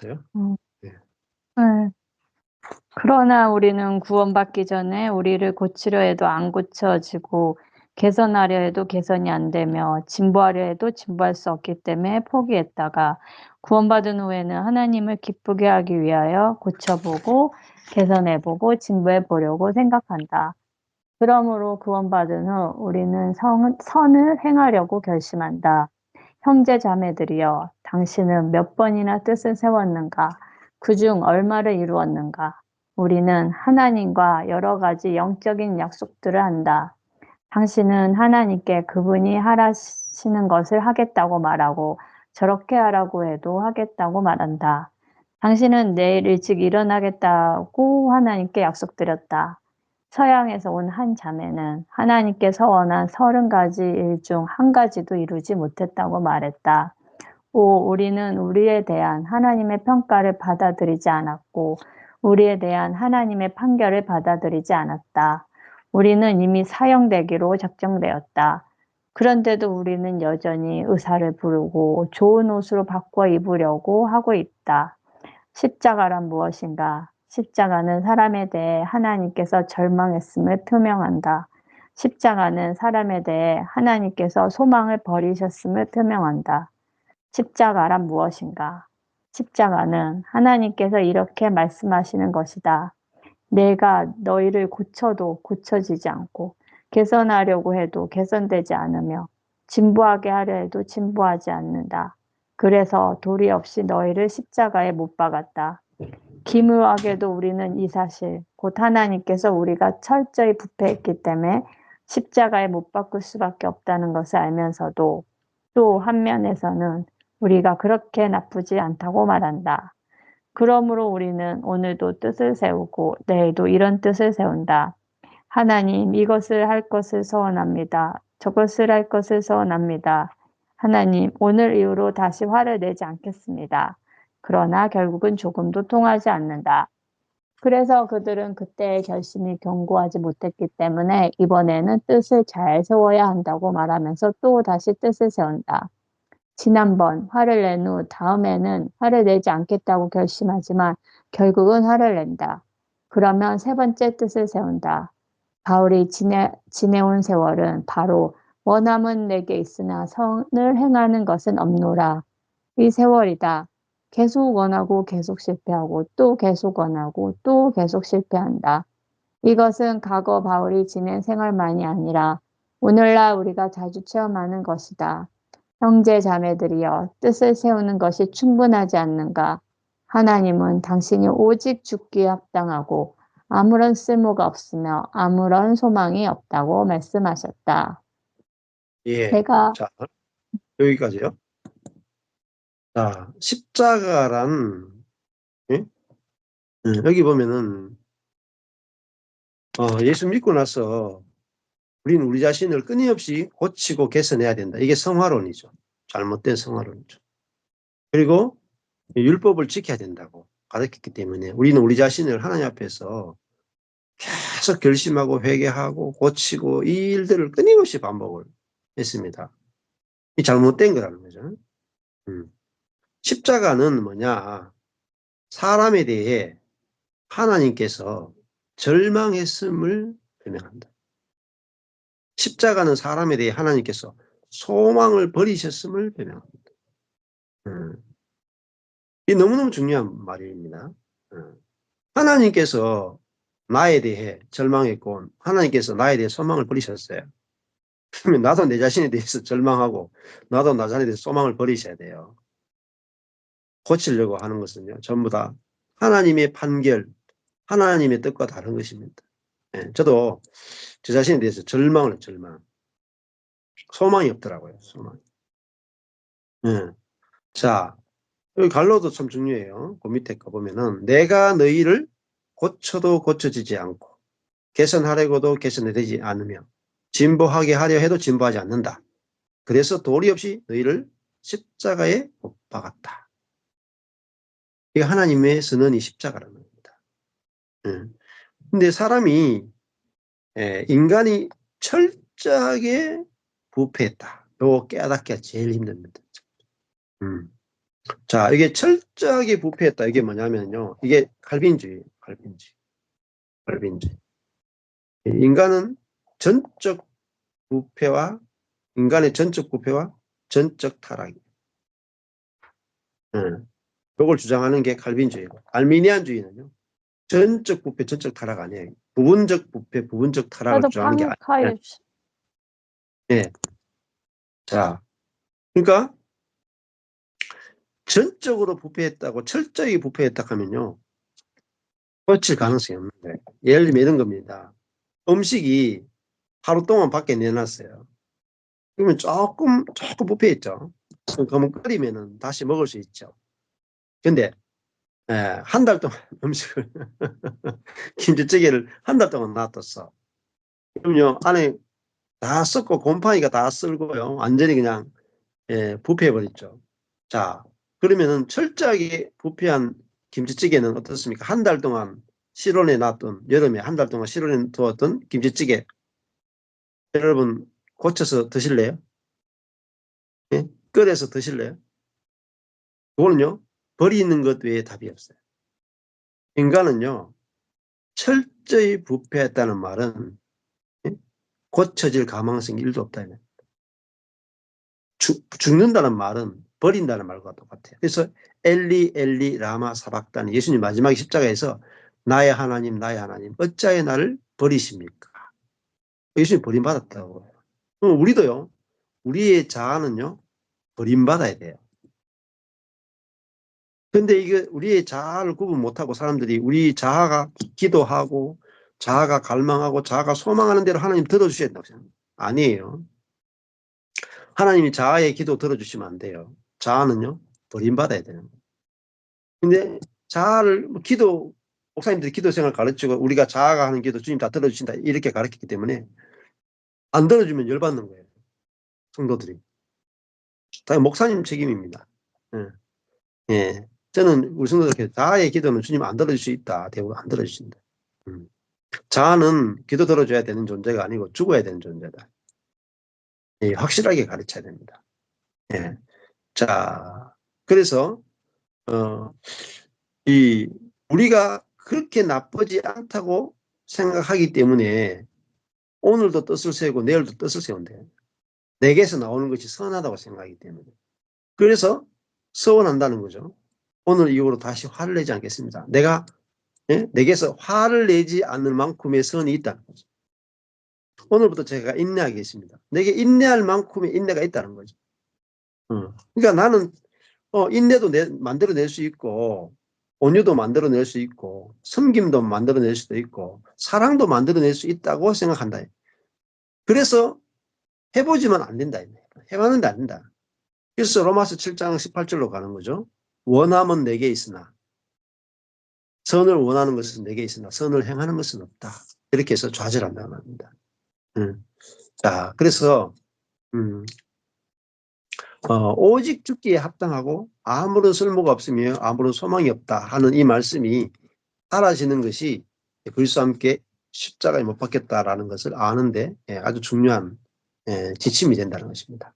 있어요. 음. 네. 네. 그러나 우리는 구원받기 전에 우리를 고치려 해도 안 고쳐지고 개선하려 해도 개선이 안 되며 진보하려 해도 진보할 수 없기 때문에 포기했다가 구원받은 후에는 하나님을 기쁘게 하기 위하여 고쳐보고 개선해보고 진보해 보려고 생각한다. 그러므로 구원받은 후 우리는 선을 행하려고 결심한다. 형제 자매들이여, 당신은 몇 번이나 뜻을 세웠는가? 그중 얼마를 이루었는가? 우리는 하나님과 여러 가지 영적인 약속들을 한다. 당신은 하나님께 그분이 하라시는 것을 하겠다고 말하고 저렇게 하라고 해도 하겠다고 말한다. 당신은 내일 일찍 일어나겠다고 하나님께 약속드렸다. 서양에서 온 한 자매는 하나님께 서원한 30가지 일 중 한 가지도 이루지 못했다고 말했다. 우리는 우리에 대한 하나님의 평가를 받아들이지 않았고 우리에 대한 하나님의 판결을 받아들이지 않았다. 우리는 이미 사형되기로 작정되었다. 그런데도 우리는 여전히 의사를 부르고 좋은 옷으로 바꿔 입으려고 하고 있다. 십자가란 무엇인가? 십자가는 사람에 대해 하나님께서 절망했음을 표명한다. 십자가는 사람에 대해 하나님께서 소망을 버리셨음을 표명한다. 십자가란 무엇인가? 십자가는 하나님께서 이렇게 말씀하시는 것이다. 내가 너희를 고쳐도 고쳐지지 않고 개선하려고 해도 개선되지 않으며 진보하게 하려 해도 진보하지 않는다. 그래서 도리 없이 너희를 십자가에 못 박았다. 기묘하게도 우리는 이 사실, 곧 하나님께서 우리가 철저히 부패했기 때문에 십자가에 못 박을 수밖에 없다는 것을 알면서도 또 한면에서는 우리가 그렇게 나쁘지 않다고 말한다. 그러므로 우리는 오늘도 뜻을 세우고 내일도 이런 뜻을 세운다. 하나님, 이것을 할 것을 서원합니다. 저것을 할 것을 서원합니다. 하나님, 오늘 이후로 다시 화를 내지 않겠습니다. 그러나 결국은 조금도 통하지 않는다. 그래서 그들은 그때의 결심이 견고하지 못했기 때문에 이번에는 뜻을 잘 세워야 한다고 말하면서 또 다시 뜻을 세운다. 지난번 화를 낸 후 다음에는 화를 내지 않겠다고 결심하지만 결국은 화를 낸다. 그러면 세 번째 뜻을 세운다. 바울이 지내온 세월은 바로 원함은 내게 있으나 선을 행하는 것은 없노라. 이 세월이다. 계속 원하고 계속 실패하고 또 계속 원하고 또 계속 실패한다. 이것은 과거 바울이 지낸 생활만이 아니라 오늘날 우리가 자주 체험하는 것이다. 형제 자매들이여, 뜻을 세우는 것이 충분하지 않는가? 하나님은 당신이 오직 죽기에 합당하고 아무런 쓸모가 없으며 아무런 소망이 없다고 말씀하셨다. 예. 내가 자, 여기까지요. 자, 십자가란, 예? 여기 보면은, 예수 믿고 나서 우리는 우리 자신을 끊임없이 고치고 개선해야 된다. 이게 성화론이죠. 잘못된 성화론이죠. 그리고 율법을 지켜야 된다고 가르쳤기 때문에 우리는 우리 자신을 하나님 앞에서 계속 결심하고 회개하고 고치고 이 일들을 끊임없이 반복을 했습니다. 이 잘못된 거라는 거죠. 십자가는 뭐냐? 사람에 대해 하나님께서 절망했음을 표명한다. 십자가는 사람에 대해 하나님께서 소망을 버리셨음을 표명합니다. 이 너무너무 중요한 말입니다. 하나님께서 나에 대해 절망했고 하나님께서 나에 대해 소망을 버리셨어요. 그러면 나도 내 자신에 대해서 절망하고 나도 나 자신에 대해서 소망을 버리셔야 돼요. 고치려고 하는 것은요. 전부 다 하나님의 판결, 하나님의 뜻과 다른 것입니다. 저도 제 자신에 대해서 절망을 절망. 소망이 없더라고요. 소망. 자, 여기 갈로도 참 중요해요. 그 밑에 거 보면은 내가 너희를 고쳐도 고쳐지지 않고 개선하려고도 개선되지 않으며 진보하게 하려 해도 진보하지 않는다. 그래서 도리 없이 너희를 십자가에 못 박았다. 이게 하나님의 선언이 십자가라는 겁니다. 근데 사람이 인간이 철저하게 부패했다. 요 깨닫기가 제일 힘듭니다. 자, 이게 철저하게 부패했다. 이게 뭐냐면요. 이게 칼빈주의예요. 칼빈주의. 인간은 전적 부패와 인간의 전적 부패와 전적 타락이에요. 이걸 주장하는 게 칼빈주의고, 알미니안주의는요. 전적 부패, 전적 타락 아니에요. 부분적 부패, 부분적 타락을 그래도 주장하는 게 아니에요. 파누카일 예. 자, 그러니까 전적으로 부패했다고 철저히 부패했다 하면요. 고칠 가능성이 없는데. 예를 들면 이런 겁니다. 음식이 하루 동안 밖에 내놨어요. 그러면 조금 부패했죠. 그러면 끓이면은 다시 먹을 수 있죠. 근데 한 달 동안 음식을 김치찌개를 한 달 동안 놔뒀어. 그럼요 안에 다 썩고 곰팡이가 다 쓸고요. 완전히 그냥 부패해버렸죠. 자, 그러면은 철저하게 부패한 김치찌개는 어떻습니까? 한 달 동안 실온에 놨던, 여름에 한 달 동안 실온에 두었던 김치찌개, 여러분 고쳐서 드실래요? 예? 끓여서 드실래요? 그거는요, 버리는 것 외에 답이 없어요. 인간은요, 철저히 부패했다는 말은 예? 고쳐질 가망성이 1도 없다. 죽는다는 말은 버린다는 말과 똑같아요. 그래서 엘리 라마 사박단, 예수님 마지막 십자가에서 나의 하나님 어찌하여 나를 버리십니까? 예수님 버림받았다고. 그럼 우리도요, 우리의 자아는요 버림받아야 돼요. 근데 이게 우리의 자아를 구분 못하고 사람들이 우리 자아가 기도하고 자아가 갈망하고 자아가 소망하는 대로 하나님 들어주셔야 된다고 생각합니다. 아니에요. 하나님이 자아의 기도 들어주시면 안 돼요. 자아는요 버림받아야 되는 거예요. 근데 자아를 목사님들이 기도 생활 가르치고 우리가 자아가 하는 기도 주님 다 들어주신다 이렇게 가르쳤기 때문에 안 들어주면 열받는 거예요. 성도들이. 다 목사님 책임입니다. 예. 예. 저는 우리 성도들 자아의 기도는 주님 안 들어줄 수 있다. 대부분 안 들어주신다. 자아는 기도 들어줘야 되는 존재가 아니고 죽어야 되는 존재다. 예, 확실하게 가르쳐야 됩니다. 예. 자, 그래서 어, 우리가 그렇게 나쁘지 않다고 생각하기 때문에 오늘도 뜻을 세우고 내일도 뜻을 세운대요. 내게서 나오는 것이 선하다고 생각하기 때문에. 그래서 서원한다는 거죠. 오늘 이후로 다시 화를 내지 않겠습니다. 내게서 화를 내지 않을 만큼의 선이 있다는 거죠. 오늘부터 제가 인내하겠습니다. 내게 인내할 만큼의 인내가 있다는 거죠. 그러니까 나는 인내도 만들어낼 수 있고 온유도 만들어낼 수 있고 섬김도 만들어낼 수도 있고 사랑도 만들어낼 수 있다고 생각한다. 그래서 해보지만 안 된다. 해봤는데 안 된다. 그래서 로마서 7장 18절로 가는 거죠. 원함은 내게 있으나 선을 원하는 것은 내게 있으나 선을 행하는 것은 없다. 이렇게 해서 좌절한다는 말입니다. 자, 그래서 오직 죽기에 합당하고 아무런 쓸모가 없으며 아무런 소망이 없다 하는 이 말씀이 사라지는 것이 그리스도와 함께 십자가에 못 박혔다라는 것을 아는데 아주 중요한 지침이 된다는 것입니다.